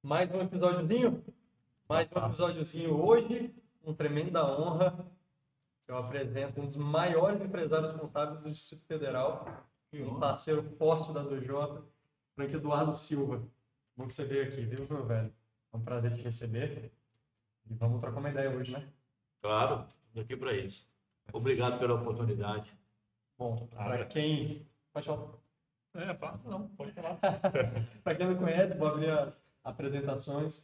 Mais um episódiozinho? Mais um episódiozinho hoje, com tremenda honra. Eu apresento um dos maiores empresários contábeis do Distrito Federal, um parceiro forte da 2J, Frank Eduardo Silva. Bom que você veio aqui, viu, meu velho? É um prazer te receber. E vamos trocar uma ideia hoje, né? Claro, daqui para isso. Obrigado pela oportunidade. Bom, para quem... Pode falar. Fala, não, pode falar. Para quem não conhece, vou abrir as apresentações.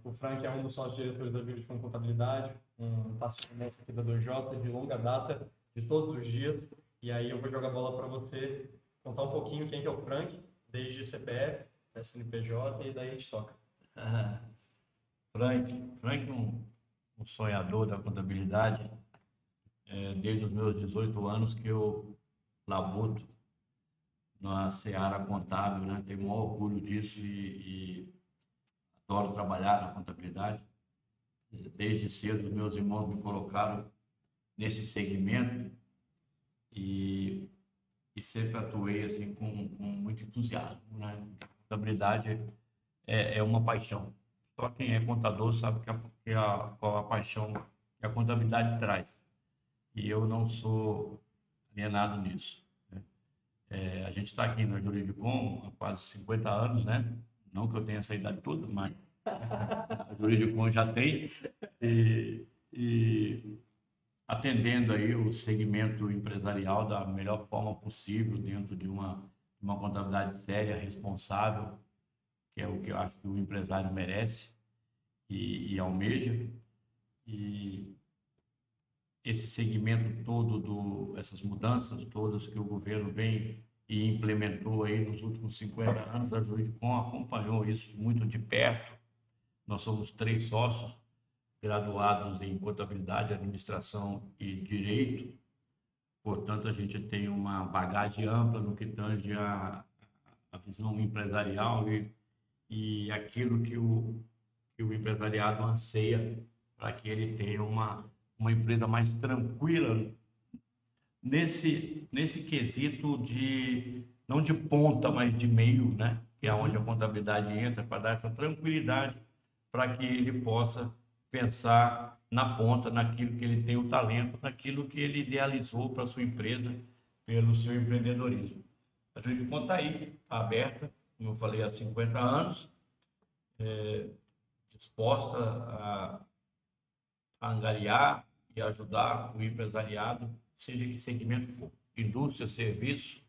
O Frank é um dos sócios diretores da Jurídica Contabilidade, um parceiro nosso aqui da 2J, de longa data, de todos os dias. E aí eu vou jogar a bola para você contar um pouquinho quem que é o Frank, desde CPF, CNPJ, e daí a gente toca. Frank é um sonhador da contabilidade. Desde os meus 18 anos que eu labuto na seara contábil, né? Tenho o maior orgulho disso e adoro trabalhar na contabilidade. Desde cedo, os meus irmãos me colocaram nesse segmento e sempre atuei assim com muito entusiasmo, né? A contabilidade é uma paixão. Só quem é contador sabe qual a paixão que a contabilidade traz. E eu não sou alienado nisso, né? A gente está aqui na Juridicom há quase 50 anos, né? Não que eu tenha essa idade toda, mas a Juridicom já tem. E atendendo aí o segmento empresarial da melhor forma possível, dentro de uma contabilidade séria, responsável, que é o que eu acho que o empresário merece e almeja. E esse segmento todo, essas mudanças todas que o governo vem e implementou aí nos últimos 50 anos, a Juridicom acompanhou isso muito de perto. Nós somos 3 sócios graduados em contabilidade, administração e direito. Portanto, a gente tem uma bagagem ampla no que tange a visão empresarial e aquilo que o empresariado anseia para que ele tenha uma empresa mais tranquila nesse quesito não de ponta, mas de meio, né? Que é onde a contabilidade entra, para dar essa tranquilidade para que ele possa pensar na ponta, naquilo que ele tem o talento, naquilo que ele idealizou para a sua empresa, pelo seu empreendedorismo. A gente conta aí, está aberta, como eu falei, há 50 anos, disposta a angariar e ajudar o empresariado, seja que segmento for, indústria, serviço,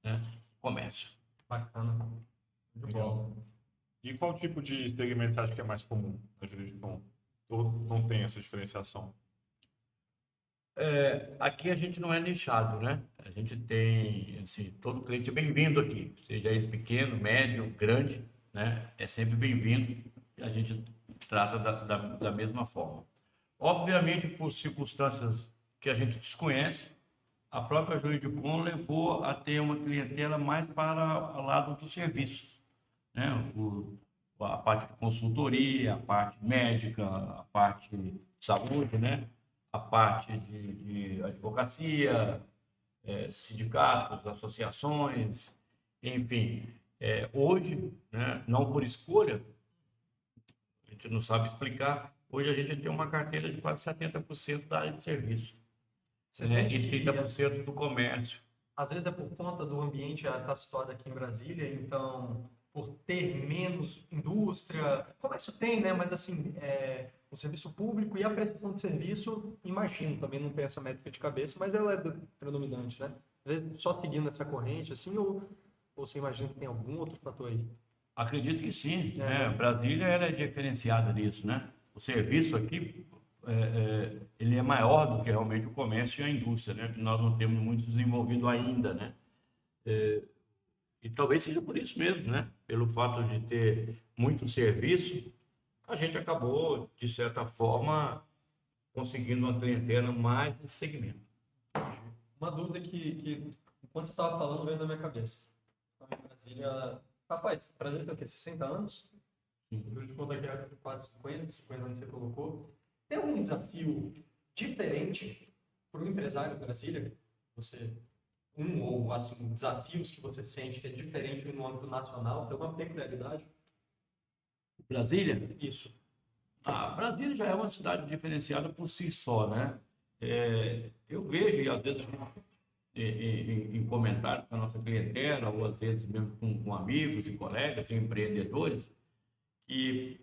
né, comércio. Bacana. Muito Legal. bom. E qual tipo de segmento você acha que é mais comum na Juridicom? Ou não tem essa diferenciação? Aqui a gente não é nichado, né? A gente tem, assim, todo cliente é bem-vindo aqui, seja ele pequeno, médio, grande, né? É sempre bem-vindo. A gente trata da mesma forma. Obviamente, por circunstâncias que a gente desconhece, a própria Juridicom levou a ter uma clientela mais para o lado do serviço, né? A parte de consultoria, a parte médica, a parte de saúde, né? A parte de advocacia, sindicatos, associações, enfim. Hoje, né, não por escolha, a gente não sabe explicar, hoje a gente tem uma carteira de quase 70% da área de serviço, Você né, sente e que 30% do comércio. às vezes é por conta do ambiente estar situado aqui em Brasília, então, por ter menos indústria, comércio tem, né? Mas assim, o serviço público e a prestação de serviço, imagino, também não tenho essa métrica de cabeça, mas ela é predominante, né? Às vezes só seguindo essa corrente, assim, ou você imagina que tem algum outro fator aí? Acredito que sim, né? Né? Brasília ela é diferenciada nisso, né? O serviço aqui ele é maior do que realmente o comércio e a indústria, né? Que nós não temos muito desenvolvido ainda, né? E talvez seja por isso mesmo, né? Pelo fato de ter muito serviço, a gente acabou, de certa forma, conseguindo uma clientela mais nesse segmento. Uma dúvida que enquanto você estava falando, veio na minha cabeça. Estava em Brasília, rapaz, Brasília tem o quê? 60 anos? Eu de conta que é quase 50 anos você colocou. Tem algum desafio diferente para o empresário em Brasília? Você, ou assim, desafios que você sente que é diferente no âmbito nacional? Tem alguma peculiaridade? Brasília? Isso. Brasília já é uma cidade diferenciada por si só, né? Eu vejo, e às vezes em comentários com a nossa clientela, ou às vezes mesmo com amigos e colegas e empreendedores, que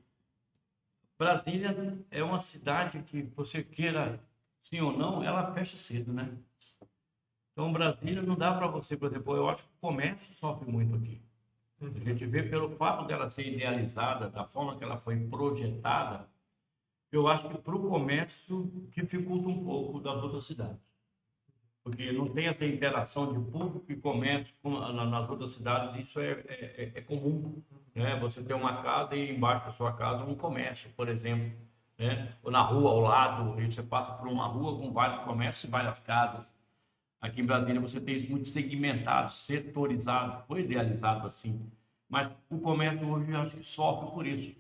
Brasília é uma cidade que você queira, sim ou não, ela fecha cedo, né? Então, Brasília não dá para você, por exemplo, eu acho que o comércio sofre muito aqui. A gente vê pelo fato dela ser idealizada, da forma que ela foi projetada, eu acho que para o comércio dificulta um pouco das outras cidades. Porque não tem essa interação de público e comércio nas outras cidades, isso é comum, né? Você tem uma casa e embaixo da sua casa um comércio, por exemplo, né? Ou na rua ao lado, e você passa por uma rua com vários comércios e várias casas. Aqui em Brasília você tem isso muito segmentado, setorizado, foi idealizado assim. Mas o comércio hoje eu acho que sofre por isso.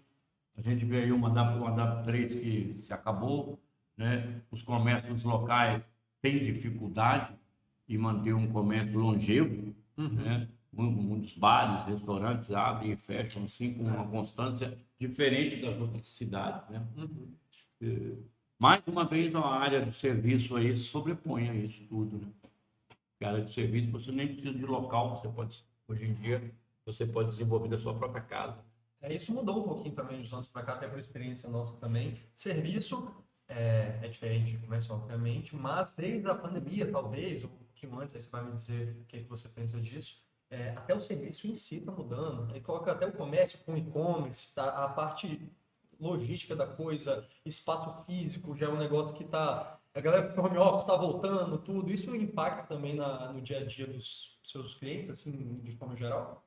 A gente vê aí uma W3 que se acabou, né? Os comércios locais têm dificuldade em manter um comércio longevo, né? Muitos bares, restaurantes abrem e fecham assim com uma constância diferente das outras cidades, né? Mais uma vez a área de serviço aí se sobrepõe a isso tudo, né? Porque a área de serviço você nem precisa de local, você pode, hoje em dia, você pode desenvolver da sua própria casa. Isso mudou um pouquinho também dos anos para cá, até por experiência nossa também. Serviço é diferente de comércio, obviamente, mas desde a pandemia, talvez, ou um pouquinho antes, aí você vai me dizer o que você pensa disso, até o serviço em si está mudando. Aí coloca até o comércio com e-commerce, tá? A parte logística da coisa, espaço físico, já é um negócio que está... A galera do home office está voltando, tudo. Isso impacta também no dia a dia dos seus clientes, assim, de forma geral?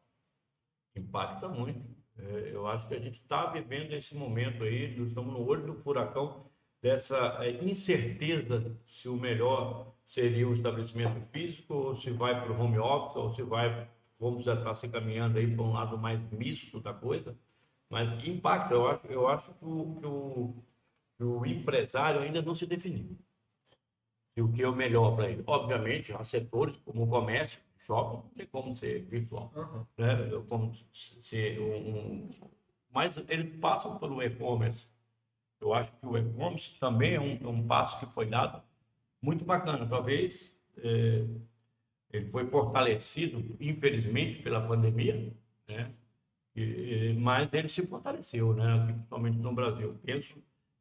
Impacta muito. Eu acho que a gente está vivendo esse momento aí, nós estamos no olho do furacão dessa incerteza se o melhor seria o estabelecimento físico, ou se vai para o home office, ou se vai, como já está se caminhando aí para um lado mais misto da coisa, mas impacta. Eu acho que o empresário ainda não se definiu. E o que é o melhor para ele? Obviamente, há setores como o comércio, shopping, não tem como ser virtual, né? Como ser mas eles passam pelo e-commerce. Eu acho que o e-commerce também é um passo que foi dado muito bacana. Talvez ele foi fortalecido, infelizmente, pela pandemia, né? Mas ele se fortaleceu, né? Aqui, principalmente no Brasil.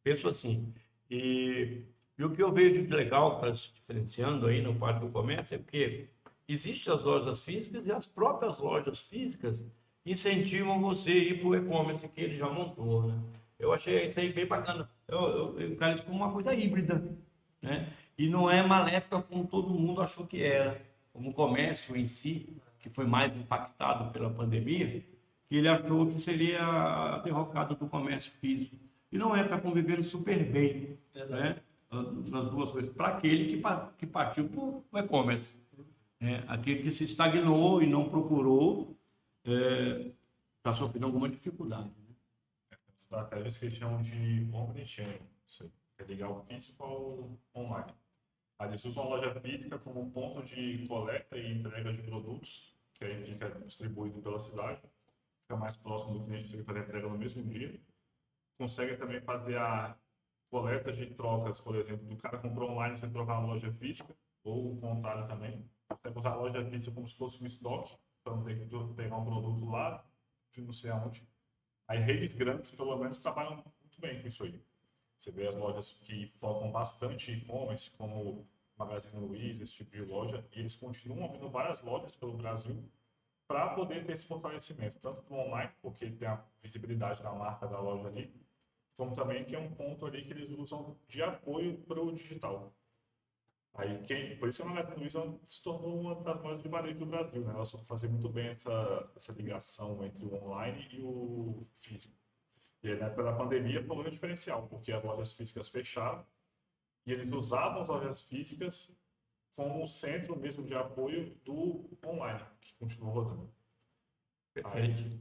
Penso assim. E o que eu vejo de legal, para se diferenciando aí no parte do comércio, é porque existem as lojas físicas e as próprias lojas físicas incentivam você a ir para o e-commerce que ele já montou, né? Eu achei isso aí bem bacana. Eu encaro isso como uma coisa híbrida, né? E não é maléfica como todo mundo achou que era. Como o comércio em si, que foi mais impactado pela pandemia, que ele achou que seria a derrocada do comércio físico. E não é, está convivendo super bem, né? Nas duas coisas, para aquele que partiu para o e-commerce. Aquele que se estagnou e não procurou, está sofrendo alguma dificuldade. Né? Estratégias que eles chamam de omnichannel, que é ligar o físico ao online. Aí eles usam a loja física como ponto de coleta e entrega de produtos, que aí fica distribuído pela cidade, fica mais próximo do cliente, tem que fazer a entrega no mesmo dia. Consegue também fazer a coleta de trocas, por exemplo, do cara comprou online, você trocar na loja física, ou o contrário também. Você usar a loja física como se fosse um estoque, para não ter que pegar um produto lá, de não sei aonde. Aí redes grandes, pelo menos, trabalham muito bem com isso aí. Você vê as lojas que focam bastante em e-commerce, como Magazine Luiza, esse tipo de loja, e eles continuam abrindo várias lojas pelo Brasil para poder ter esse fortalecimento, tanto para o online, porque tem a visibilidade da marca da loja ali, como também que é um ponto ali que eles usam de apoio para o digital. Aí por isso que a Magazine Luiza se tornou uma das maiores de varejo do Brasil, né? Ela soube fazer muito bem essa ligação entre o online e o físico. E aí, na época da pandemia foi um grande diferencial, porque as lojas físicas fecharam e eles usavam as lojas físicas como centro mesmo de apoio do online, que continuou rodando. Perfeito.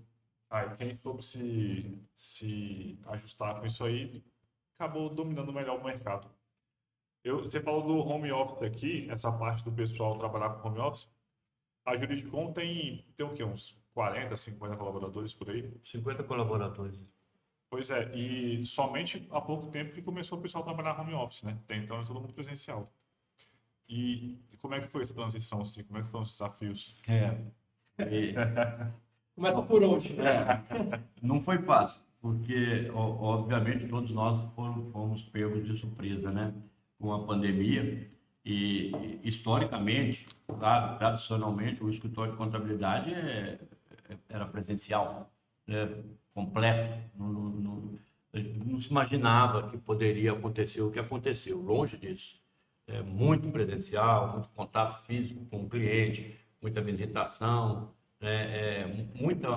Aí quem soube se ajustar com isso aí, acabou dominando melhor o mercado. Você falou do home office aqui, essa parte do pessoal trabalhar com home office. A Juridicom tem o quê? Uns 40, 50 colaboradores por aí? 50 colaboradores. Pois é, e somente há pouco tempo que começou o pessoal a trabalhar home office, né? Até então é todo mundo presencial. E como é que foi essa transição, assim? Como é que foram os desafios? E, Começa por onde, né? não foi fácil, porque, obviamente, todos nós fomos pegos de surpresa, né? Com a pandemia. E, historicamente, claro, tradicionalmente, o escritório de contabilidade era presencial, né? Completo. Não se imaginava que poderia acontecer o que aconteceu, longe disso. Muito presencial, muito contato físico com o cliente, muita visitação, muito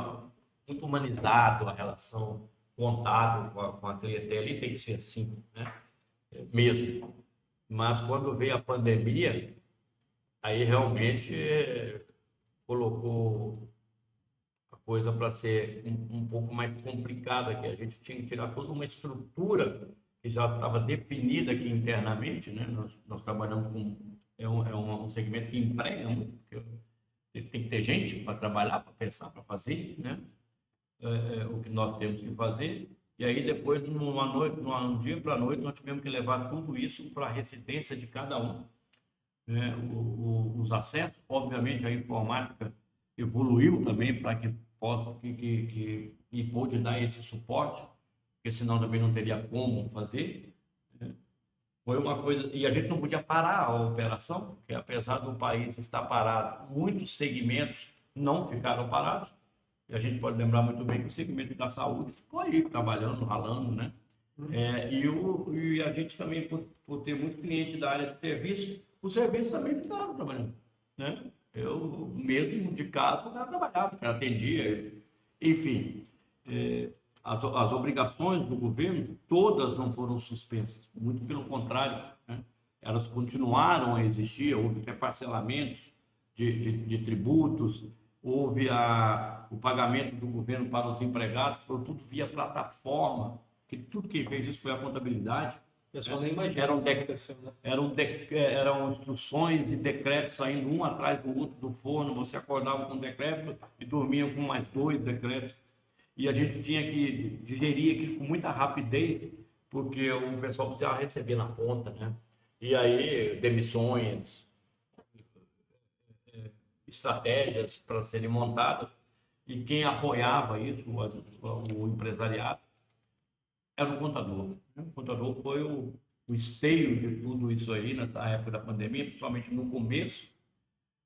humanizado a relação contábil com a clientela, e tem que ser assim, né? Mesmo. Mas quando veio a pandemia, aí realmente colocou a coisa para ser um pouco mais complicada, que a gente tinha que tirar toda uma estrutura que já estava definida aqui internamente, né? Nós trabalhamos com um segmento que emprega muito, porque tem que ter gente para trabalhar, para pensar, para fazer, né? O que nós temos que fazer. E aí depois, numa noite, num dia para a noite, nós tivemos que levar tudo isso para a residência de cada um, né? Os acessos, obviamente, a informática evoluiu também para que possa e pôde dar esse suporte, porque senão também não teria como fazer. Foi uma coisa, e a gente não podia parar a operação, porque apesar do país estar parado, muitos segmentos não ficaram parados. E a gente pode lembrar muito bem que o segmento da saúde ficou aí trabalhando, ralando, né? E a gente também, por ter muito cliente da área de serviço, os serviços também ficaram trabalhando, né? Eu mesmo de casa, o cara trabalhava, o cara atendia, enfim. As obrigações do governo, todas não foram suspensas, muito pelo contrário, né? Elas continuaram a existir, houve parcelamentos de tributos, houve o pagamento do governo para os empregados, que foram tudo via plataforma, que tudo quem fez isso foi a contabilidade. O pessoal nem imagina Eram, o que aconteceu, né? eram instruções e decretos saindo um atrás do outro do forno, você acordava com um decreto e dormia com mais 2 decretos. E a gente tinha que digerir aquilo com muita rapidez, porque o pessoal precisava receber na ponta, né? E aí, demissões, estratégias para serem montadas, e quem apoiava isso, o empresariado, era o contador. O contador foi o esteio de tudo isso aí nessa época da pandemia, principalmente no começo,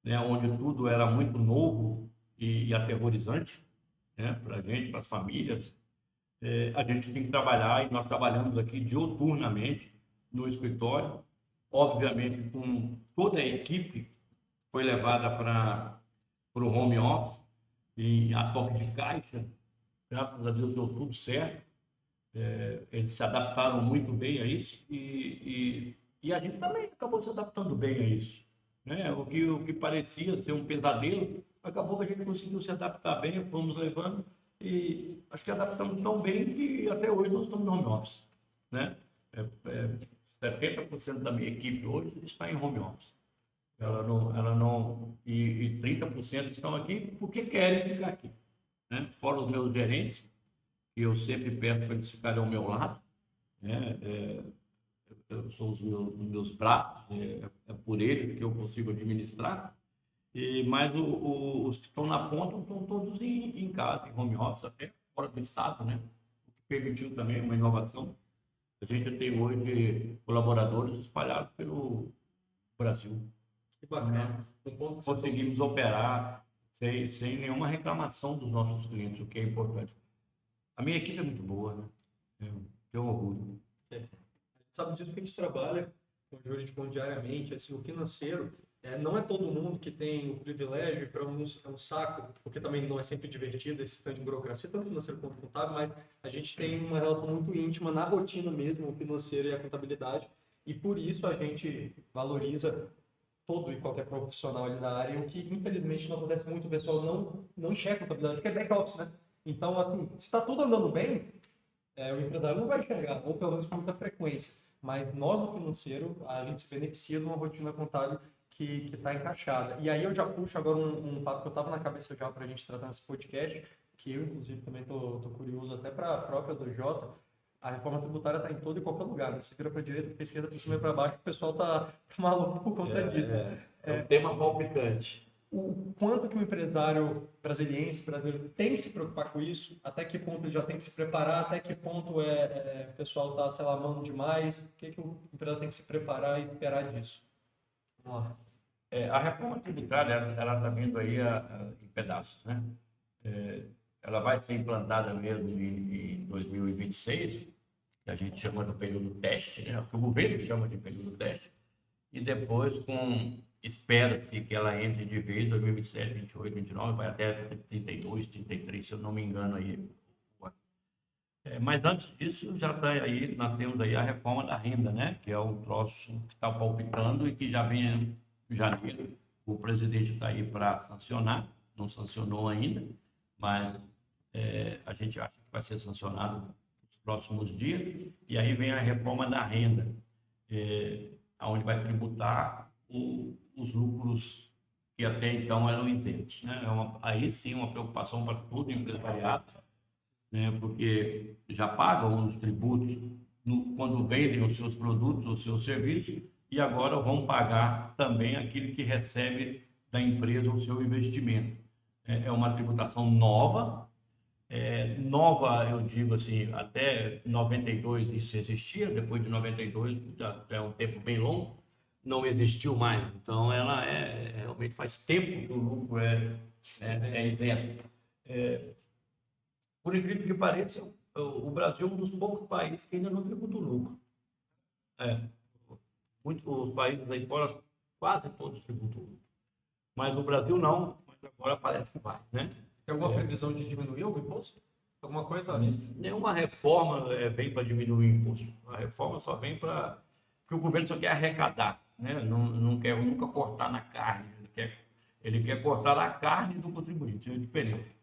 né, onde tudo era muito novo e aterrorizante, né, para a gente, para as famílias. A gente tem que trabalhar, e nós trabalhamos aqui diuturnamente no escritório, obviamente com toda a equipe foi levada para o home office e a toque de caixa. Graças a Deus deu tudo certo. Eles se adaptaram muito bem a isso e a gente também acabou se adaptando bem a isso, né? O que parecia ser um pesadelo, acabou que a gente conseguiu se adaptar bem, fomos levando e acho que adaptamos tão bem que até hoje nós estamos no home office, né? 70% da minha equipe hoje está em home office. E 30% estão aqui porque querem ficar aqui, né? Fora os meus gerentes, que eu sempre peço para eles ficarem ao meu lado, né? São os meus braços, é por eles que eu consigo administrar. Mas os que estão na ponta estão todos em casa, em home office, até fora do estado, né? O que permitiu também uma inovação. A gente tem hoje colaboradores espalhados pelo Brasil. Que bacana. Um ponto que você Conseguimos operar sem nenhuma reclamação dos nossos clientes, o que é importante. A minha equipe é muito boa, né? Eu tenho orgulho. A gente sabe disso porque a gente trabalha com o jurídico diariamente. Assim, o financeiro, não é todo mundo que tem o privilégio, para uns é um saco, porque também não é sempre divertido esse tanto de burocracia, tanto financeiro quanto contábil, mas a gente tem uma relação muito íntima na rotina mesmo, o financeiro e a contabilidade, e por isso a gente valoriza todo e qualquer profissional ali da área, o que infelizmente não acontece muito, o pessoal não enxerga a contabilidade, porque é back-office, né? Então, assim, se está tudo andando bem, o empresário não vai enxergar, ou pelo menos com muita frequência. Mas nós, no financeiro, a gente se beneficia de uma rotina contábil que está encaixada. E aí eu já puxo agora um papo que eu estava na cabeça já para a gente tratar nesse podcast, que eu, inclusive, também tô curioso, até para a própria do Jota, a reforma tributária está em todo e qualquer lugar, né? Você vira para a direita, para a esquerda, para cima e para baixo, o pessoal tá maluco por conta disso. É um tema palpitante. O quanto que o empresário brasileiro tem que se preocupar com isso, até que ponto ele já tem que se preparar, até que ponto o pessoal está, sei lá, amando demais, o que o empresário tem que se preparar e esperar disso? Vamos lá. A reforma tributária, ela está vindo aí em pedaços, né? Ela vai ser implantada mesmo em 2026, que a gente chama do período teste, né? Que o governo chama de período teste, e depois espera-se que ela entre de vez 2027, 28, 29, vai até 32, 33, se eu não me engano aí. Mas antes disso, já está aí, nós temos aí a reforma da renda, né? Que é um troço que está palpitando e que já vem em janeiro. O presidente está aí para sancionar, não sancionou ainda, mas a gente acha que vai ser sancionado nos próximos dias. E aí vem a reforma da renda, onde vai tributar os lucros que até então eram isentos, né? Aí sim uma preocupação para todo empresariado, né? Porque já pagam os tributos quando vendem os seus produtos, os seus serviços, e agora vão pagar também aquilo que recebe da empresa o seu investimento. É uma tributação nova, eu digo assim, até 92 isso existia, depois de 92, já é um tempo bem longo, não existiu mais. Então, ela realmente faz tempo que o lucro é isento. Por incrível que pareça, o Brasil é um dos poucos países que ainda não tributa o lucro. Os países aí fora, quase todos tributam o lucro. Mas o Brasil não, mas agora parece que vai, né? Tem alguma previsão de diminuir o imposto? Alguma coisa à vista? Nenhuma reforma vem para diminuir o imposto. A reforma só vem para... Porque o governo só quer arrecadar, né? Não quer nunca cortar na carne. Ele quer cortar a carne do contribuinte, é diferente.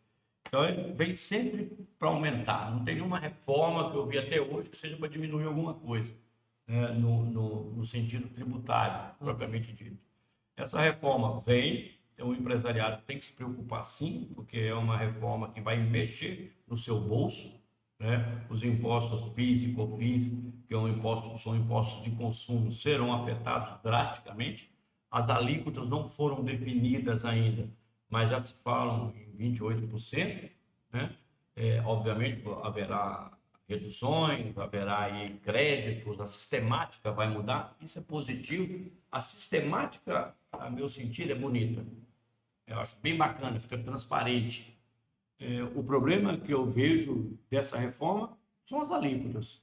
Então, ele vem sempre para aumentar. Não tem nenhuma reforma que eu vi até hoje que seja para diminuir alguma coisa, né? No sentido tributário, propriamente dito. Essa reforma vem, então o empresariado tem que se preocupar sim, porque é uma reforma que vai mexer no seu bolso, né? Os impostos PIS e COFINS, que são impostos de consumo, serão afetados drasticamente. As alíquotas não foram definidas ainda, mas já se falam em 28%, né? Obviamente haverá reduções, haverá aí créditos, a sistemática vai mudar, isso é positivo. A sistemática, a meu sentir, é bonita. Eu acho bem bacana, fica transparente. O problema que eu vejo dessa reforma são as alíquotas.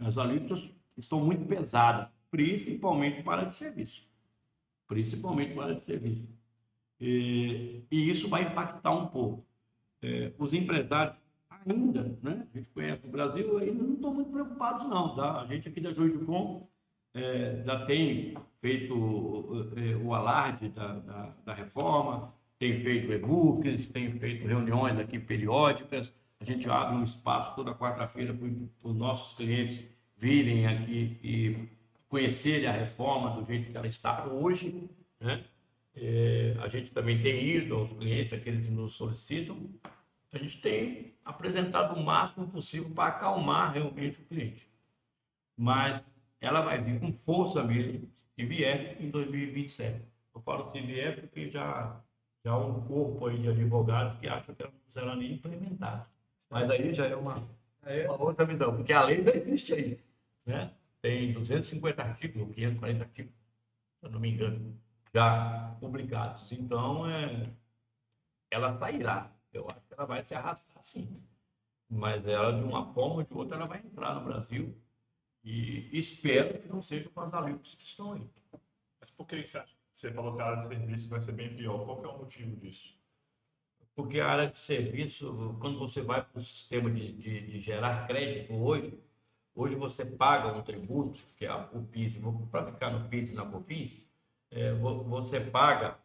As alíquotas estão muito pesadas, principalmente para de serviço. Principalmente para de serviço. E isso vai impactar um pouco. Os empresários ainda, né? A gente conhece o Brasil, ainda não estão muito preocupados não, tá? A gente aqui da Joiucom já tem feito o alarde da reforma, tem feito e-books, tem feito reuniões aqui periódicas. A gente abre um espaço toda quarta-feira para os nossos clientes virem aqui e conhecerem a reforma do jeito que ela está hoje, né? A gente também tem ido aos clientes, aqueles que nos solicitam. A gente tem apresentado o máximo possível para acalmar realmente o cliente. Mas ela vai vir com força mesmo, se vier em 2027. Eu falo se vier porque já há um corpo aí de advogados que acham que ela não será nem implementada. Mas aí já é uma outra visão, porque a lei já existe aí, né? Tem 250 artigos, 540 artigos, se eu não me engano, já publicados. Então, ela sairá. Eu acho que ela vai se arrastar, sim. Mas ela, de uma forma ou de outra, ela vai entrar no Brasil e espero que não seja com as alíquotas que estão aí. Mas por que você acha? Você falou que a área de serviço vai ser bem pior. Qual que é o motivo disso? Porque a área de serviço, quando você vai para o sistema de gerar crédito hoje você paga um tributo, que é o PIS, para ficar no PIS e na COFINS, você paga,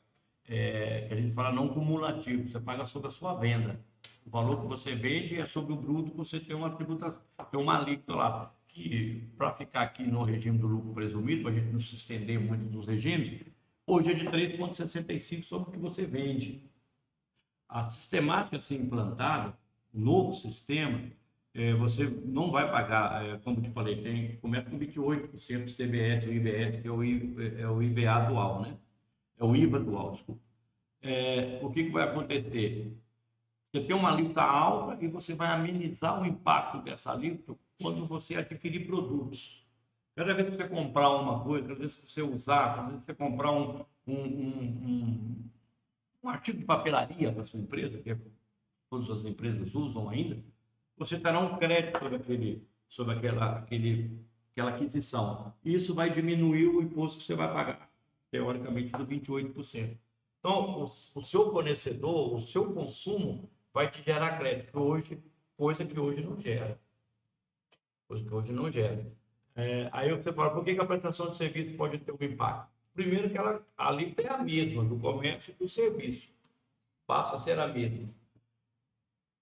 que a gente fala não cumulativo, você paga sobre a sua venda. O valor que você vende é sobre o bruto que você tem uma tributação, tem uma alíquota lá, que para ficar aqui no regime do lucro presumido, para a gente não se estender muito nos regimes, hoje é de 3,65 sobre o que você vende. A sistemática a ser implantada, o novo sistema, você não vai pagar, como eu te falei, começa com 28% do CBS, o IBS, que é o IVA dual, né? É o IVA dual, desculpa. O que vai acontecer? Você tem uma alíquota alta e você vai amenizar o impacto dessa alíquota quando você adquirir produtos. Cada vez que você comprar uma coisa, cada vez que você usar, cada vez que você comprar um artigo de papelaria para a sua empresa, que todas as empresas usam ainda, você terá um crédito sobre aquela aquisição. E isso vai diminuir o imposto que você vai pagar, teoricamente, do 28%. Então, o seu fornecedor, o seu consumo vai te gerar crédito, coisa que hoje não gera. Coisa que hoje não gera. Aí você fala, por que a prestação de serviço pode ter um impacto? Primeiro que a alíquota é a mesma do comércio e do serviço. Passa a ser a mesma.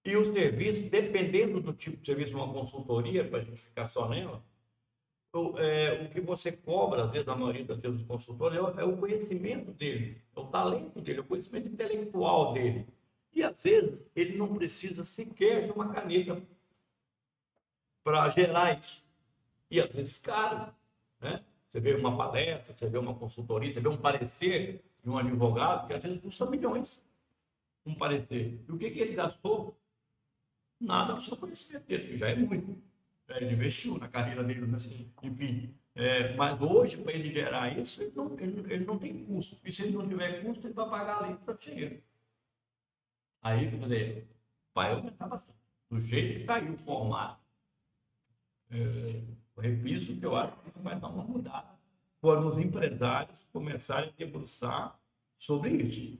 E o serviço, dependendo do tipo de serviço, uma consultoria, para a gente ficar só nela, o que você cobra, às vezes, na maioria das vezes do consultor, é o conhecimento dele, é o talento dele, é o conhecimento intelectual dele. E, às vezes, ele não precisa sequer de uma caneta para gerar isso. E, às vezes, caro, né? Você vê uma palestra, você vê uma consultoria, você vê um parecer de um advogado, que às vezes custa milhões, um parecer. E o que ele gastou? Nada do seu conhecimento dele, que já é muito. Ele investiu na carreira dele, né? Enfim. Mas hoje, para ele gerar isso, ele não tem custo. E se ele não tiver custo, ele vai pagar a lei para dinheiro. Aí, quer dizer, vai aumentar bastante. Do jeito que está aí o formato. Eu repito que eu acho que vai dar uma mudada quando os empresários começarem a debruçar sobre isso.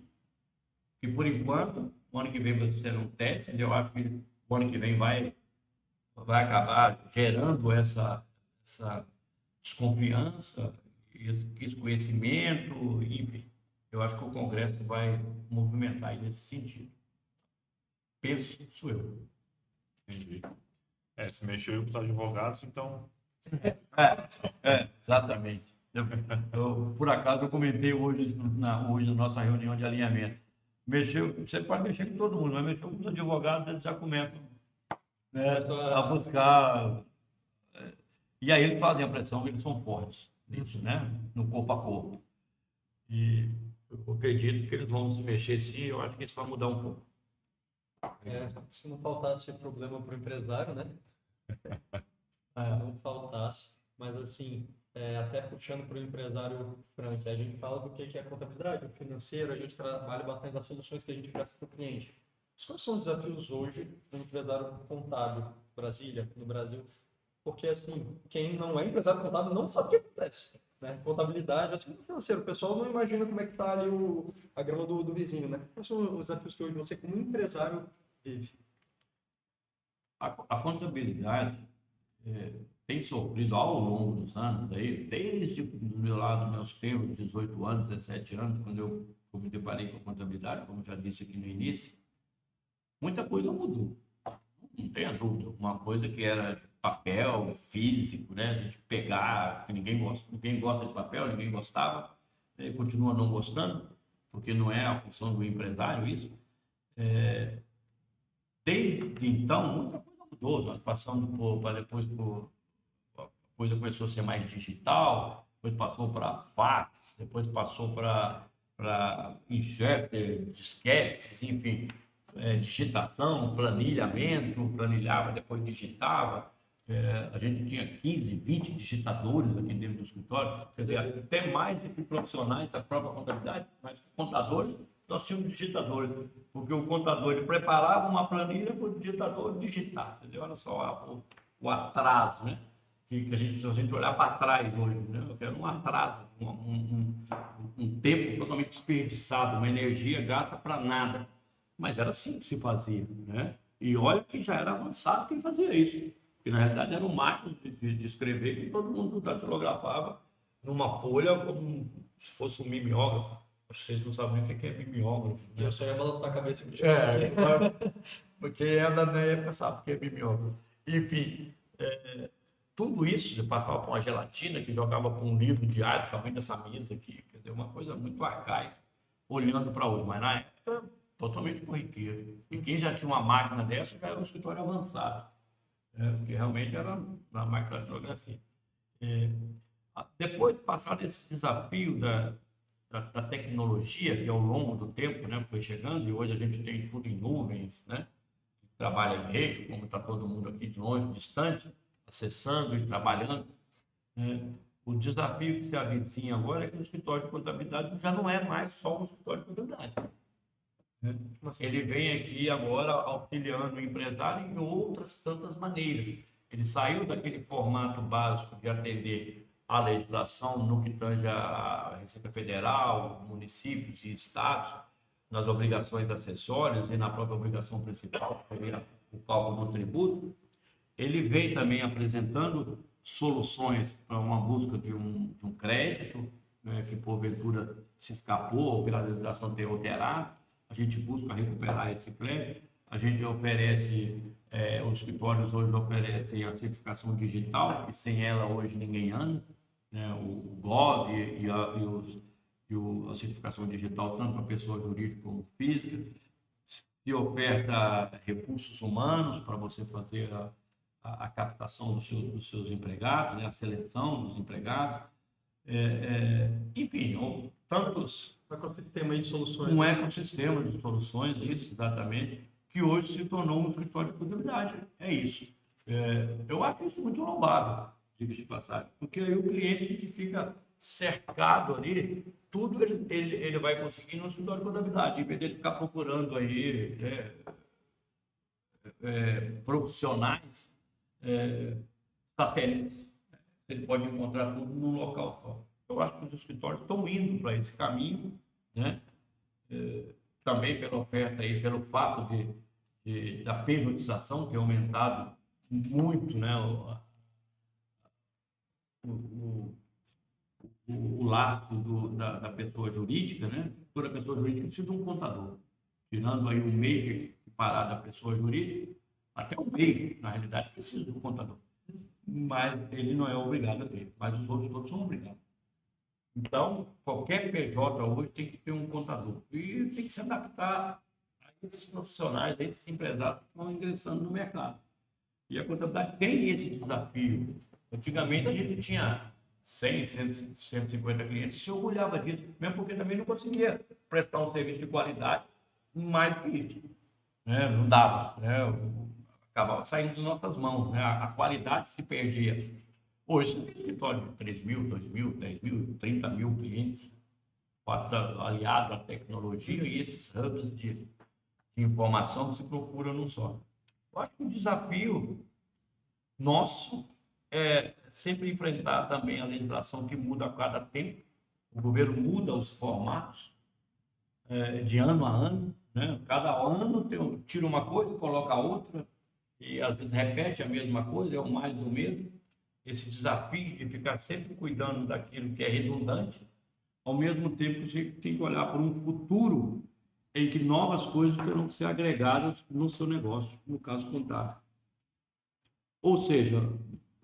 E, por enquanto, o ano que vem vai ser um teste, e eu acho que o ano que vem vai acabar gerando essa desconfiança, esse conhecimento, enfim. Eu acho que o Congresso vai movimentar nesse sentido. Penso, sou eu. Entendi. Se mexeu com os advogados, então... Exatamente. Por acaso, eu comentei hoje na nossa reunião de alinhamento. Você pode mexer com todo mundo, mas mexeu com os advogados, eles já começam, né, a buscar. E aí eles fazem a pressão, eles são fortes nisso, né? No corpo a corpo. E eu acredito que eles vão se mexer sim, eu acho que isso vai mudar um pouco. Se não faltasse problema para o empresário, né? Não faltasse, mas assim, até puxando para o empresário, Frank, a gente fala do que é a contabilidade, o financeiro, a gente trabalha bastante das soluções que a gente presta para o cliente. Mas quais são os desafios hoje do empresário contábil no Brasil? Porque, assim, quem não é empresário contábil não sabe o que acontece, né? Contabilidade, assim, no financeiro, o pessoal não imagina como é que está ali a grama do vizinho, né? Quais são os desafios que hoje você, como empresário, vive? A contabilidade tem sofrido ao longo dos anos, aí, desde do meu lado, meus tempos, 18 anos, 17 anos, quando eu me deparei com a contabilidade, como já disse aqui no início, muita coisa mudou. Não tenha dúvida. Uma coisa que era de papel, físico, né? A gente pegar, que ninguém gosta de papel, ninguém gostava, continua não gostando, porque não é a função do empresário isso. Desde então, muita coisa mudou. Nós passamos a coisa começou a ser mais digital, depois passou para fax, depois passou para enxerter, disquetes, enfim, digitação, planilhava, depois digitava. A gente tinha 15, 20 digitadores aqui dentro do escritório, quer dizer, até mais do que profissionais da própria contabilidade, mas contadores, nós tínhamos digitadores, porque o contador ele preparava uma planilha para o digitador digitar, entendeu? Olha só o atraso, né? Se a gente olhar para trás hoje, né? Era um atraso, um tempo totalmente desperdiçado, uma energia gasta para nada. Mas era assim que se fazia, né? E olha que já era avançado quem fazia isso. Porque na realidade eram máquinas de escrever que todo mundo datilografava numa folha como se fosse um mimeógrafo. Vocês não sabem o que é mimeógrafo. Né? Eu só ia balançar a cabeça. Porque anda na época sabe o que é mimeógrafo. Enfim, tudo isso eu passava por uma gelatina que jogava por um livro diário, tamanho dessa mesa aqui. Quer dizer, uma coisa muito arcaica, olhando para hoje. Mas na época, totalmente corriqueiro. E quem já tinha uma máquina dessa já era um escritório avançado, né? Porque realmente era na máquina de datilografia. É, depois, passado esse desafio da tecnologia, que ao longo do tempo, né, foi chegando, e hoje a gente tem tudo em nuvens, né? Trabalha em rede, como está todo mundo aqui de longe, distante, acessando e trabalhando, né? O desafio que se avizinha agora é que o escritório de contabilidade já não é mais só um escritório de contabilidade, né? Ele vem aqui agora auxiliando o empresário em outras tantas maneiras. Ele saiu daquele formato básico de atender a legislação no que tange a Receita Federal, municípios e estados, nas obrigações acessórias e na própria obrigação principal, que seria o cálculo do tributo. Ele vem também apresentando soluções para uma busca de um crédito, né, que porventura se escapou ou pela legislação ter alterado. A gente busca recuperar esse crédito. A gente oferece, os escritórios hoje oferecem a certificação digital, que sem ela hoje ninguém anda, né? O GOV a certificação digital, tanto para pessoa jurídica como física. Se oferta recursos humanos para você fazer a captação dos seus empregados, né? A seleção dos empregados. Enfim, tantos... Um ecossistema de soluções. Um ecossistema de soluções, isso, exatamente, que hoje se tornou um escritório de contabilidade. É isso. Eu acho isso muito louvável, diga-se de passagem, porque aí o cliente fica cercado ali, tudo ele vai conseguir no escritório de contabilidade, em vez de ele ficar procurando aí profissionais, satélites. Ele pode encontrar tudo num local só. Eu acho que os escritórios estão indo para esse caminho, né? Também pela oferta e pelo fato da periodização ter aumentado muito, né? O lastro da pessoa jurídica, né? Toda pessoa jurídica precisa de um contador. Tirando aí o MEI que parar da pessoa jurídica, até o MEI, na realidade, precisa de um contador. Mas ele não é obrigado a ter, mas os outros todos são obrigados. Então, qualquer PJ hoje tem que ter um contador e tem que se adaptar a esses profissionais, a esses empresários que estão ingressando no mercado. E a contabilidade tem esse desafio. Antigamente a gente tinha 100, 150 clientes e se orgulhava disso, mesmo porque também não conseguia prestar um serviço de qualidade mais do que isso, né? Não dava, né? Acabava saindo de nossas mãos, né? A qualidade se perdia. Hoje, você tem escritório de 3 mil, 2 mil, 10 mil, 30 mil clientes, aliado à tecnologia e esses hubs de informação que se procura no só. Eu acho que o desafio nosso é sempre enfrentar também a legislação que muda a cada tempo. O governo muda os formatos de ano a ano, né? Cada ano tira uma coisa, coloca outra, e às vezes repete a mesma coisa, é o mais do mesmo. Esse desafio de ficar sempre cuidando daquilo que é redundante, ao mesmo tempo que você tem que olhar para um futuro em que novas coisas terão que ser agregadas no seu negócio, no caso contábil. Ou seja,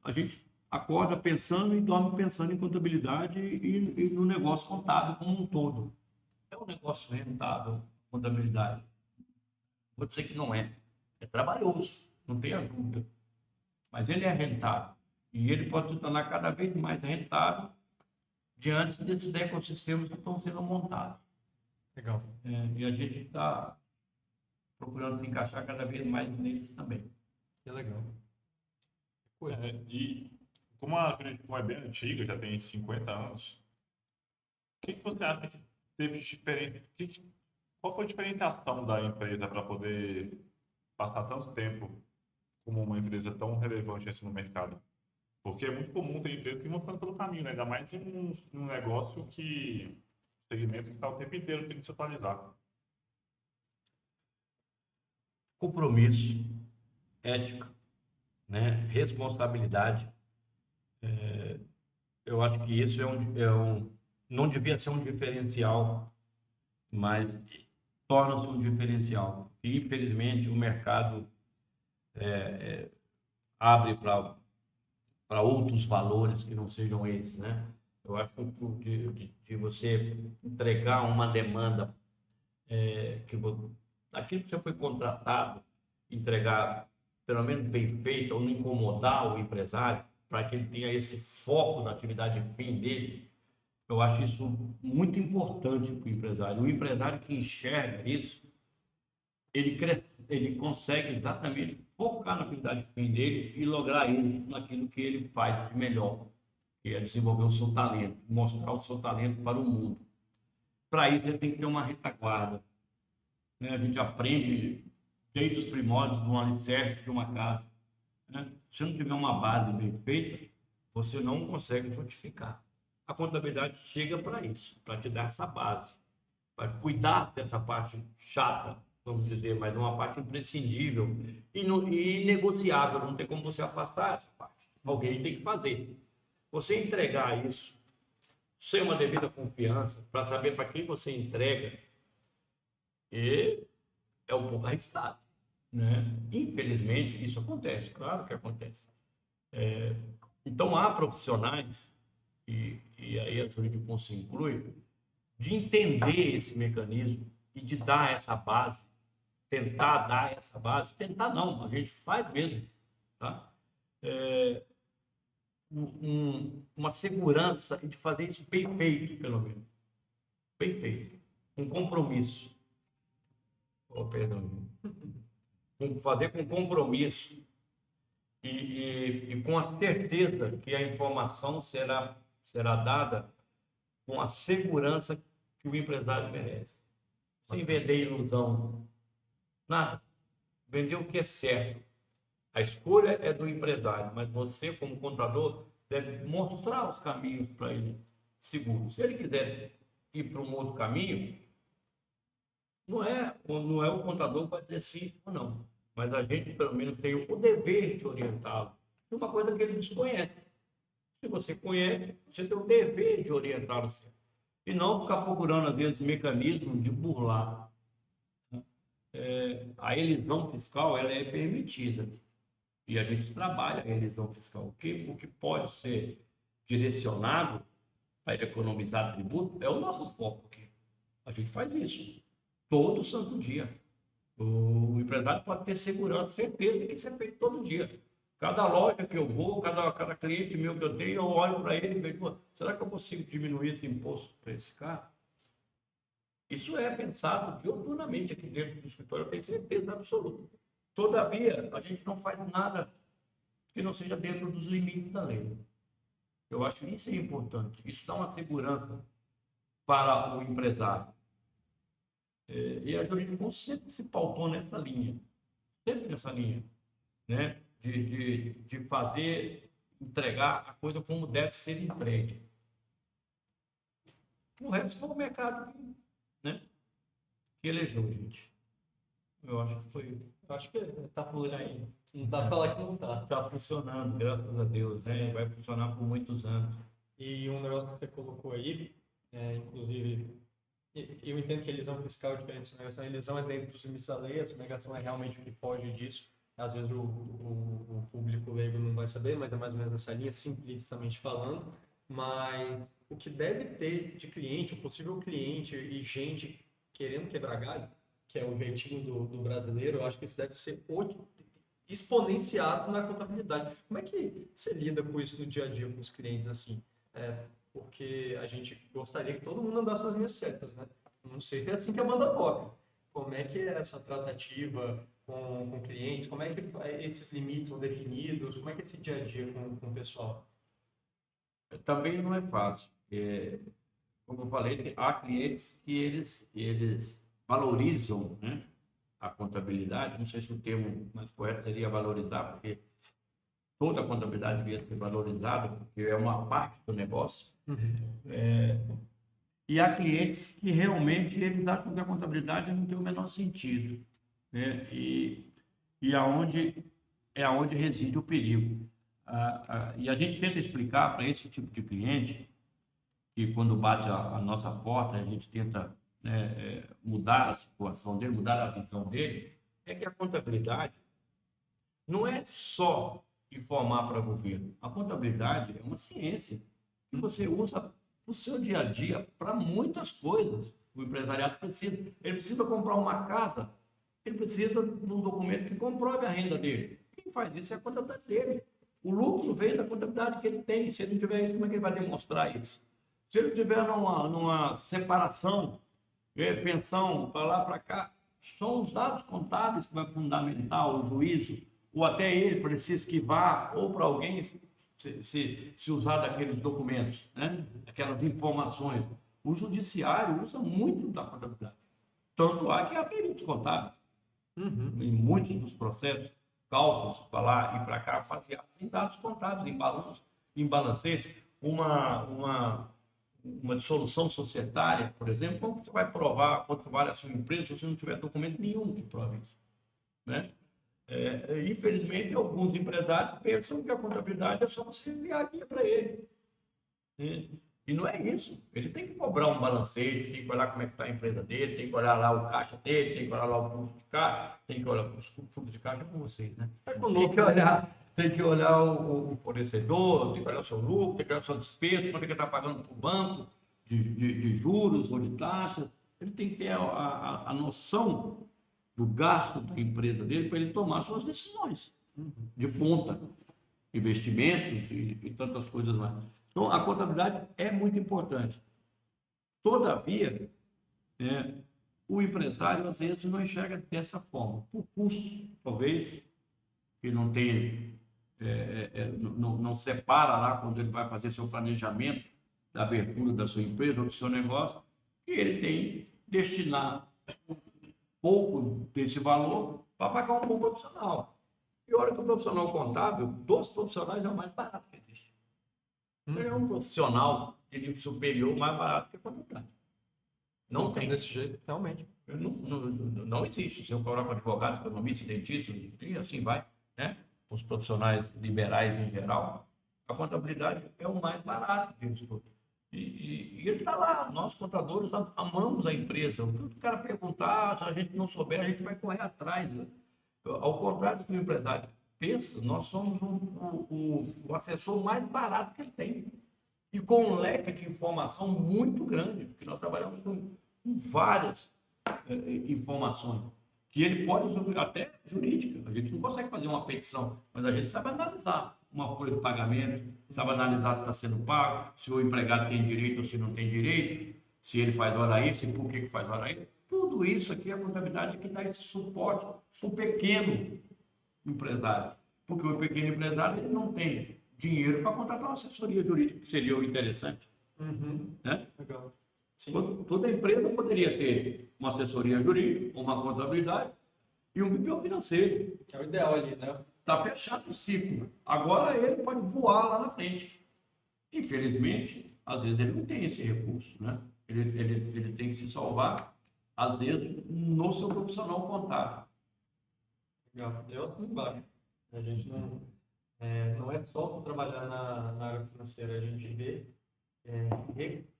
a gente acorda pensando e dorme pensando em contabilidade e no negócio contábil como um todo. É um negócio rentável, contabilidade? Vou dizer que não é. É trabalhoso, não tenha dúvida. Mas ele é rentável. E ele pode se tornar cada vez mais rentável diante desses ecossistemas que estão sendo montados. Legal. E a gente está procurando se encaixar cada vez mais neles também. Que legal. E como a jurisdição é bem antiga, já tem 50 anos, o que você acha que teve diferença? Qual foi a diferenciação da empresa para poder passar tanto tempo como uma empresa tão relevante assim no mercado? Porque é muito comum ter empresas que vão ficando pelo caminho, né? Ainda mais em um negócio segmento que está o tempo inteiro tendo que se atualizar. Compromisso, ética, né? Responsabilidade. Eu acho que isso não devia ser um diferencial, mas torna-se um diferencial. E, infelizmente, o mercado abre para outros valores que não sejam esses, né? Eu acho que de você entregar uma demanda daquilo que você foi contratado, entregar pelo menos bem feito, ou não incomodar o empresário, para que ele tenha esse foco na atividade fim dele, eu acho isso muito importante para o empresário. O empresário que enxerga isso, ele consegue exatamente focar na atividade fim dele e lograr isso naquilo que ele faz de melhor, que é desenvolver o seu talento, mostrar o seu talento para o mundo. Para isso, ele tem que ter uma retaguarda, né? A gente aprende desde os primórdios de um alicerce de uma casa, né? Se não tiver uma base bem feita, você não consegue frutificar. A contabilidade chega para isso, para te dar essa base, para cuidar dessa parte chata, vamos dizer, mas uma parte imprescindível e negociável, não tem como você afastar essa parte. Alguém tem que fazer. Você entregar isso sem uma devida confiança, para saber para quem você entrega, é um pouco arriscado, né? Infelizmente, isso acontece, claro que acontece. Então, há profissionais, e aí a Jurídico se inclui, de entender esse mecanismo e de dar essa base, tentar dar essa base, tentar não, a gente faz mesmo, tá? Uma segurança de fazer isso bem feito, pelo menos. Bem feito. Um compromisso. Oh, perdão. Fazer com compromisso e com a certeza que a informação será dada com a segurança que o empresário merece. Sem vender ilusão. Nada. Vender o que é certo. A escolha é do empresário, mas você, como contador, deve mostrar os caminhos para ele seguro. Se ele quiser ir para um outro caminho, não é o contador que vai dizer sim ou não, mas a gente, pelo menos, tem o dever de orientá-lo de uma coisa que ele desconhece. Se você conhece, você tem o dever de orientá-lo sempre. E não ficar procurando, às vezes, mecanismos de burlar. A elisão fiscal, ela é permitida. E a gente trabalha a elisão fiscal. O que pode ser direcionado para economizar tributo é o nosso foco aqui. A gente faz isso todo santo dia. O empresário pode ter segurança, certeza que isso é feito todo dia. Cada loja que eu vou, cada cliente meu que eu tenho, eu olho para ele e vejo, será que eu consigo diminuir esse imposto para esse cara? Isso é pensado diuturnamente aqui dentro do escritório, eu tenho certeza absoluta. Todavia, a gente não faz nada que não seja dentro dos limites da lei. Eu acho isso importante. Isso dá uma segurança para o empresário. E a Jurídico sempre se pautou nessa linha. Sempre nessa linha. Né? De fazer, entregar a coisa como deve ser entregue. O resto foi o mercado que elegeu, gente. Eu acho que foi... Eu acho que tá fluindo ainda. Não dá pra falar que não tá. Tá funcionando, graças a Deus, né? Vai funcionar por muitos anos. E um negócio que você colocou aí, inclusive, eu entendo que a elisão fiscal é diferente da sonegação. A elisão é dentro dos limites da lei, a sonegação é realmente o que foge disso. Às vezes o público leigo não vai saber, mas é mais ou menos nessa linha, simplisticamente falando. Mas o que deve ter de cliente, o possível cliente e gente querendo quebrar galho, que é o jeitinho do brasileiro, eu acho que isso deve ser exponenciado na contabilidade. Como é que você lida com isso no dia a dia com os clientes assim? Porque a gente gostaria que todo mundo andasse nas linhas certas, né? Não sei se é assim que a banda toca. Como é que é essa tratativa com clientes? Como é que esses limites são definidos? Como é que é esse dia a dia com o pessoal? Também não é fácil. Como eu falei, há clientes que eles valorizam, né, a contabilidade. Não sei se o termo mais correto seria valorizar, porque toda a contabilidade devia ser valorizada, porque é uma parte do negócio. E há clientes que realmente eles acham que a contabilidade não tem o menor sentido, né? E aonde reside o perigo. E a gente tenta explicar para esse tipo de cliente que quando bate a nossa porta, a gente tenta mudar a situação dele, mudar a visão dele, é que a contabilidade não é só informar para o governo. A contabilidade é uma ciência que você usa no seu dia a dia para muitas coisas. O empresariado precisa. Ele precisa comprar uma casa, ele precisa de um documento que comprove a renda dele. Quem faz isso é a contabilidade dele. O lucro vem da contabilidade que ele tem. Se ele não tiver isso, como é que ele vai demonstrar isso? Se ele tiver numa separação, pensão para lá, para cá, são os dados contábeis que vai fundamentar o juízo, ou até ele, para ele se esquivar, ou para alguém se usar daqueles documentos, né? Aquelas informações. O judiciário usa muito da contabilidade. Tanto há que há peritos contábeis. Em muitos dos processos, cálculos para lá e para cá, baseados em dados contábeis, em balanço, em balancete. Uma dissolução societária, por exemplo, como você vai provar quanto vale a sua empresa se você não tiver documento nenhum que prove isso, né? Infelizmente, alguns empresários pensam que a contabilidade é só você enviar dinheiro para ele. E não é isso. Ele tem que cobrar um balancete, tem que olhar como é que está a empresa dele, tem que olhar lá o caixa dele, tem que olhar lá o fluxo de caixa, tem que olhar o fluxo de caixa com vocês, né? Tem que olhar o fornecedor, tem que olhar o seu lucro, tem que olhar a sua despesa, quanto é que ele está pagando para o banco de juros ou de taxa. Ele tem que ter a noção do gasto da empresa dele para ele tomar suas decisões de ponta, investimentos e tantas coisas mais. Então, a contabilidade é muito importante. Todavia, o empresário, às vezes, não enxerga dessa forma. Por custo, talvez, que não tenha, não separa lá quando ele vai fazer seu planejamento da abertura da sua empresa ou do seu negócio, que ele tem que destinar pouco desse valor para pagar um bom profissional. E olha que o profissional contábil, dos profissionais, é o mais barato que existe. Ele é um profissional de nível superior mais barato que a contabilidade. Não tem. Desse jeito, realmente. Não existe. Se eu colocar com advogados, economistas, dentistas, e assim vai, né? Os profissionais liberais em geral, a contabilidade é o mais barato deles todos. E ele está lá. Nós, contadores, amamos a empresa. O que o cara perguntar, se a gente não souber, a gente vai correr atrás. Né? Ao contrário do que o empresário pensa, nós somos o assessor mais barato que ele tem. E com um leque de informação muito grande, porque nós trabalhamos com várias informações, que ele pode usar, até jurídica. A gente não consegue fazer uma petição, mas a gente sabe analisar uma folha de pagamento, sabe analisar se está sendo pago, se o empregado tem direito ou se não tem direito, se ele faz hora extra e por que faz hora extra. Tudo isso aqui, a contabilidade que dá esse suporte para o pequeno empresário. Porque o pequeno empresário ele não tem dinheiro para contratar uma assessoria jurídica, que seria o interessante. Né? Legal. Toda empresa poderia ter uma assessoria jurídica, uma contabilidade e um BPO financeiro. É o ideal ali, né? Está fechado o ciclo. Agora ele pode voar lá na frente. Infelizmente, às vezes ele não tem esse recurso, né? Ele tem que se salvar, às vezes, no seu profissional contábil. Legal. Eu acho muito baixo. A gente não é só por trabalhar na área financeira, a gente vê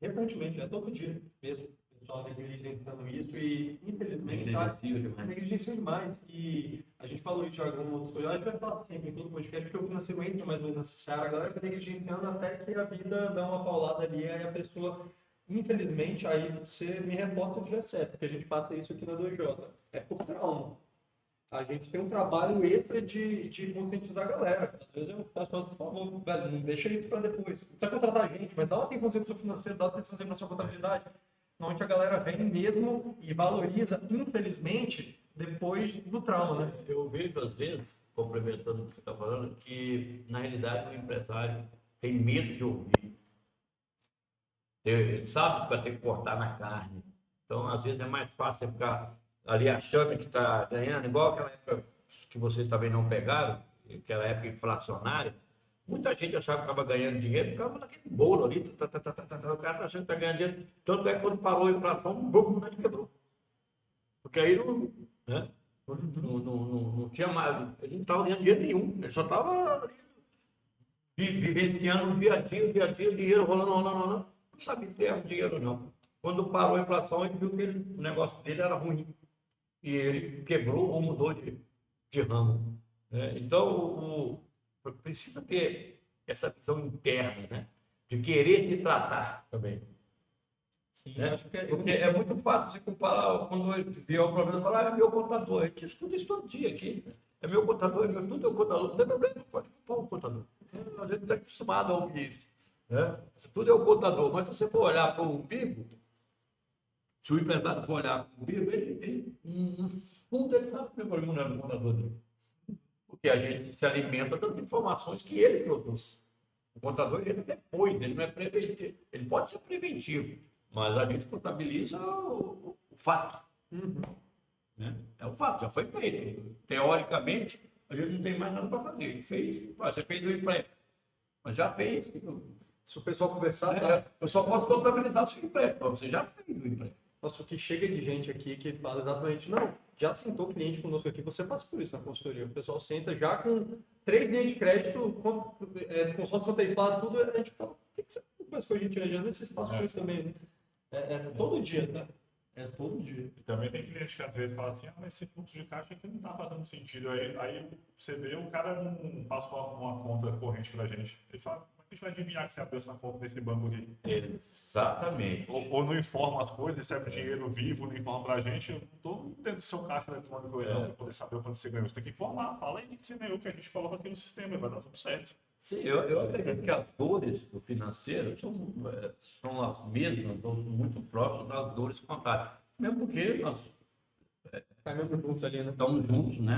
recorrentemente, todo dia mesmo, o pessoal negligenciando isso e, infelizmente, negligenciam demais. E a gente falou isso em algum outro coisa, a gente vai falar sempre em todo podcast, porque o financeiro entra mais ou menos nessa seara, a galera vai negligenciando até que a vida dá uma paulada ali, aí a pessoa, infelizmente, aí você me reforça que tiver certo, porque a gente passa isso aqui na 2J, é por trauma. A gente tem um trabalho extra de conscientizar a galera. Às vezes eu peço, por favor, velho, não deixa isso para depois. Não precisa contratar a gente, mas dá uma atençãozinha pro seu financeiro, dá uma atençãozinha pra sua contabilidade. Normalmente a galera vem mesmo e valoriza, infelizmente, depois do trauma, né? Eu vejo, às vezes, complementando o que você está falando, que, na realidade, o empresário tem medo de ouvir. Ele sabe que vai ter que cortar na carne. Então, às vezes, é mais fácil você ficar ali achando que está ganhando, igual aquela época que vocês também não pegaram, aquela época inflacionária. Muita gente achava que estava ganhando dinheiro, ficava naquele bolo ali, o cara está achando que está ganhando dinheiro. Tanto é que quando parou a inflação, o net quebrou. Porque aí não tinha mais, ele não estava ganhando dinheiro nenhum, ele só estava vivenciando o dia a dia, o dinheiro rolando, não sabia se era dinheiro ou não. Quando parou a inflação, ele viu que o negócio dele era ruim. E ele quebrou ou mudou de ramo. Então, precisa ter essa visão interna, né? De querer se tratar também. Sim, né? eu acho que Porque é muito fácil você comparar, quando vier o problema, falar, é meu contador, a gente estuda isso todo dia aqui. É meu contador, tudo é o contador, não tem problema, pode culpar o contador. A gente está acostumado a ouvir isso, né? Tudo é o contador, mas se você for olhar para o umbigo, se o empresário for olhar para o umbigo, no fundo, ele sabe que o problema não é do contador dele. Porque a gente se alimenta das informações que ele produz. O contador entra depois, ele não é preventivo. Ele pode ser preventivo, mas a gente contabiliza o fato. Né? É o fato, já foi feito. Teoricamente, a gente não tem mais nada para fazer. Ele fez, você fez o empréstimo, mas já fez. se o pessoal conversar, Né? Eu só posso contabilizar o seu empréstimo, mas você já fez o empréstimo. nossa, o que chega de gente aqui que fala exatamente, não, já sentou cliente conosco aqui, você passa por isso na consultoria. O pessoal senta já com 3 linhas de crédito, consórcio contemplado, tudo, a gente fala, por que você não faz com a gente? Às vezes vocês passam por isso também, né? É todo dia, tá? É todo dia. E também tem cliente que às vezes fala assim, mas esse fluxo de caixa aqui não está fazendo sentido. Aí você vê, o cara não passou uma conta corrente para a gente. Ele fala, como é que a gente vai adivinhar que você abriu essa conta nesse banco aqui? Exatamente. Ou não informa as coisas, recebe dinheiro vivo, não informa para a gente. Eu não estou tendo seu caixa eletrônico aí, não, para poder saber o quanto você ganhou. Você tem que informar, fala aí o que você ganhou, que a gente coloca aqui no sistema e vai dar tudo certo. Sim, eu acredito que as dores do financeiro são as mesmas, ou são muito próximas das dores contábeis. Mesmo porque nós Caminhamos juntos ali, né? estamos juntos, né?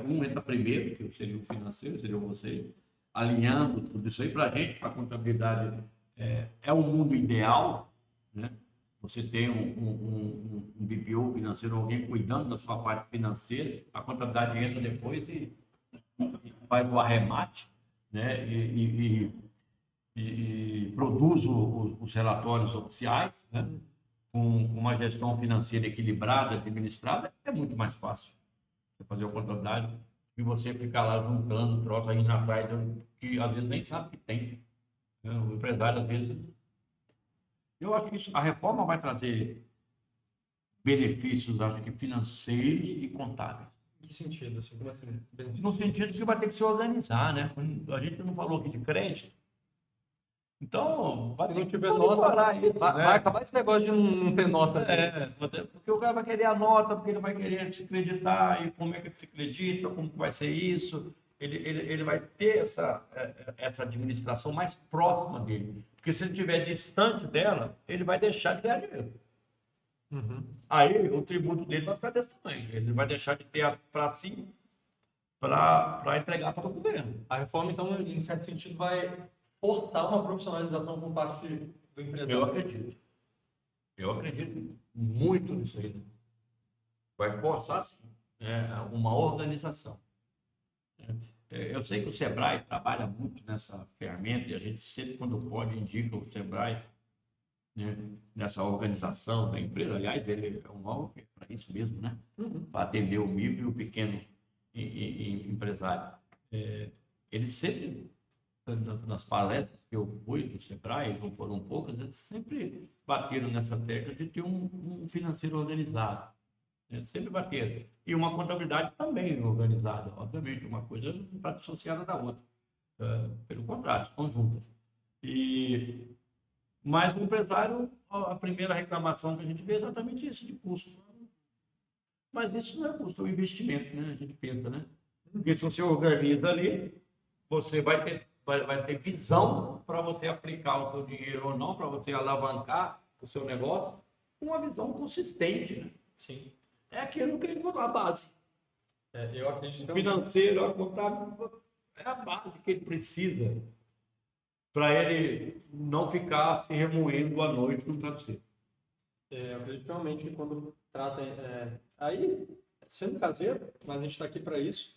Um entra primeiro, que seria o financeiro, seriam vocês, alinhando tudo isso aí para a gente, para a contabilidade. É um mundo ideal, né? Você tem um BPO financeiro, alguém cuidando da sua parte financeira, a contabilidade entra depois e faz o arremate, né? E produz os relatórios oficiais, né? Com uma gestão financeira equilibrada, administrada, é muito mais fácil você fazer a contabilidade e você ficar lá juntando troço aí na atrás que às vezes nem sabe que tem, né? O empresário, às vezes. Eu acho que a reforma vai trazer benefícios, acho que financeiros e contábeis. Em que sentido? Assim, como assim? No sentido que vai ter que se organizar, né? A gente não falou aqui de crédito. Então, vai Se ter não que tiver nota, monitorar isso, vai né? acabar esse negócio de não ter nota. Porque o cara vai querer a nota, porque ele vai querer se acreditar, e como é que ele se acredita, como que vai ser isso. Ele vai ter essa administração mais próxima dele. Porque se ele estiver distante dela, ele vai deixar de ganhar dinheiro. Aí o tributo dele vai ficar desse tamanho. Ele vai deixar de ter para si para entregar para o governo. A reforma, então, em certo sentido, vai forçar uma profissionalização por parte do empresário. Eu acredito muito nisso aí. Vai forçar, sim, uma organização. Eu sei que o Sebrae trabalha muito nessa ferramenta e a gente sempre, quando pode, indica o Sebrae, né, nessa organização da empresa. Aliás, ele é um órgão para isso mesmo, né? Para atender o micro e o pequeno empresário. Ele sempre, nas palestras que eu fui do Sebrae, não foram poucas, eles sempre bateram nessa tecla de ter um financeiro organizado. Sempre bateram. E uma contabilidade também organizada. Obviamente, uma coisa não está dissociada da outra. Pelo contrário, estão juntas. Mas o empresário, a primeira reclamação que a gente vê é exatamente isso, de custo. Mas isso não é custo, é um investimento, né? A gente pensa, né? Porque se você organiza ali, você vai ter visão para você aplicar o seu dinheiro ou não, para você alavancar o seu negócio, com uma visão consistente, né? Sim. É aquilo que ele falou, a base. Eu acredito O financeiro, a contábil, é a base que ele precisa para ele não ficar se remoendo à noite no travesseiro. Eu acredito realmente que quando trata, aí, sendo caseiro, mas a gente está aqui para isso,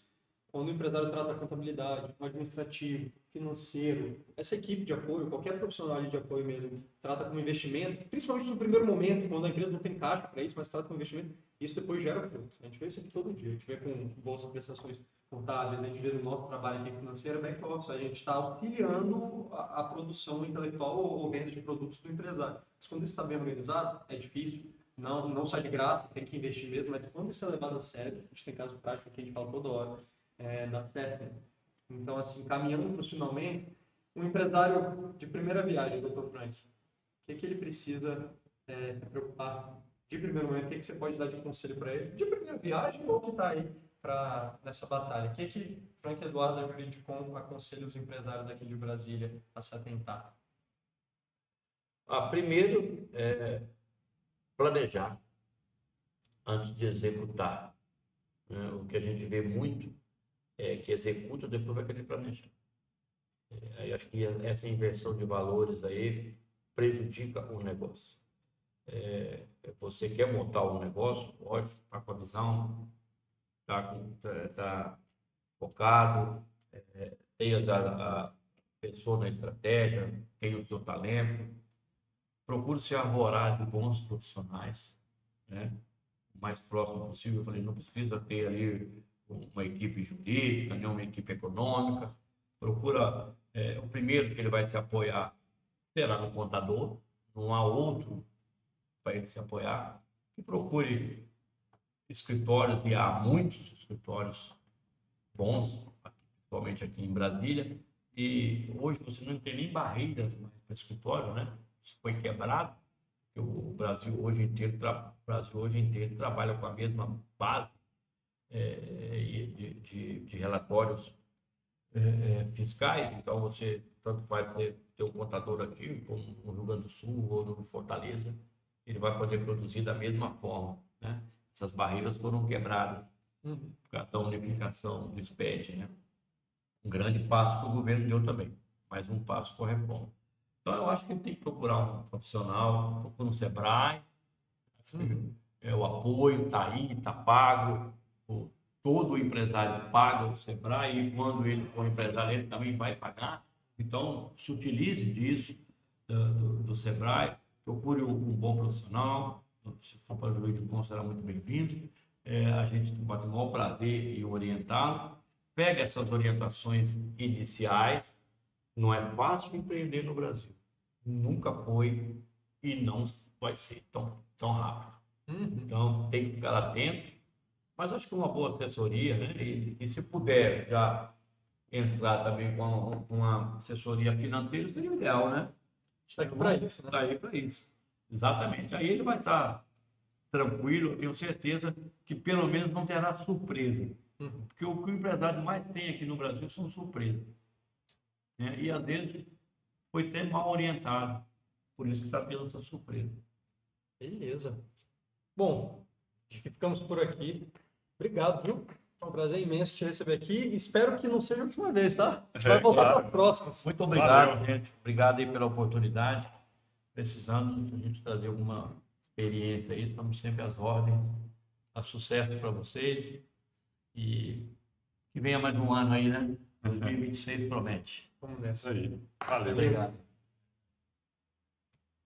quando o empresário trata a contabilidade, o administrativo, financeiro, essa equipe de apoio, qualquer profissional de apoio mesmo, trata como investimento, principalmente no primeiro momento, quando a empresa não tem caixa para isso, mas trata como investimento, isso depois gera fruto. A gente vê isso aqui todo dia, a gente vê com bolsa de prestações contábeis, a gente vê no nosso trabalho aqui financeiro, back-office, a gente está auxiliando a produção intelectual ou venda de produtos do empresário. Mas quando isso está bem organizado, é difícil, não sai de graça, tem que investir mesmo, mas quando isso é levado a sério, a gente tem caso prático que a gente fala toda hora, dá certo. Então, assim, caminhando para os finalmente, um empresário de primeira viagem, Dr. Frank, o que ele precisa se preocupar de primeiro momento, o que você pode dar de conselho para ele? De primeira viagem ou que está aí nessa batalha? O que Frank Eduardo da Juridicom aconselha os empresários aqui de Brasília a se atentar? Primeiro, planejar antes de executar. Né? O que a gente vê muito é que executa depois vai querer planejar. Aí acho que essa inversão de valores aí prejudica o negócio. Você quer montar um negócio, lógico, está com a visão, está focado, tem a pessoa na estratégia, tem o seu talento, procure se arvorar de bons profissionais, né? O mais próximo possível. Eu falei, não precisa ter ali uma equipe jurídica, nem uma equipe econômica. Procura, o primeiro que ele vai se apoiar será no contador, não há outro para ele se apoiar. Que procure escritórios, e há muitos escritórios bons, principalmente aqui em Brasília, e hoje você não tem nem barreiras mais para escritório, né? Isso foi quebrado, porque o Brasil hoje inteiro trabalha com a mesma base de relatórios fiscais. Então você tanto faz ter um contador aqui como no Rio Grande do Sul ou no Fortaleza, ele vai poder produzir da mesma forma, né? Essas barreiras foram quebradas por causa da unificação do SPED, né? Um grande passo que o governo deu também, mais um passo com a reforma. Então eu acho que ele tem que procurar um profissional, procura um Sebrae, acho que o apoio está aí, está pago, todo empresário paga o Sebrae, e quando ele for empresário ele também vai pagar. Então se utilize disso, do Sebrae, procure um bom profissional, se for para o Juridicom será muito bem-vindo. A gente vai ter o maior prazer em orientá-lo. Pega essas orientações iniciais. Não é fácil empreender no Brasil. Nunca foi e não vai ser tão rápido. Então tem que ficar atento. Mas acho que uma boa assessoria, né? E se puder já entrar também com uma assessoria financeira, seria o ideal, né? Está aqui para isso, né? Está aí para isso. Exatamente. Aí ele vai estar tranquilo, eu tenho certeza que pelo menos não terá surpresa. Porque o que o empresário mais tem aqui no Brasil são surpresas. Né? E às vezes foi até mal orientado. Por isso que está tendo essa surpresa. Beleza. Bom, acho que ficamos por aqui. Obrigado, viu? É um prazer imenso te receber aqui. Espero que não seja a última vez, tá? A gente vai voltar para as próximas. Muito obrigado, Valeu. gente. Obrigado aí pela oportunidade. Precisando a gente trazer alguma experiência aí, estamos sempre às ordens. A sucesso para vocês. E que venha mais um ano aí, né? 2026 promete. Vamos nessa. Isso aí. Valeu. Obrigado.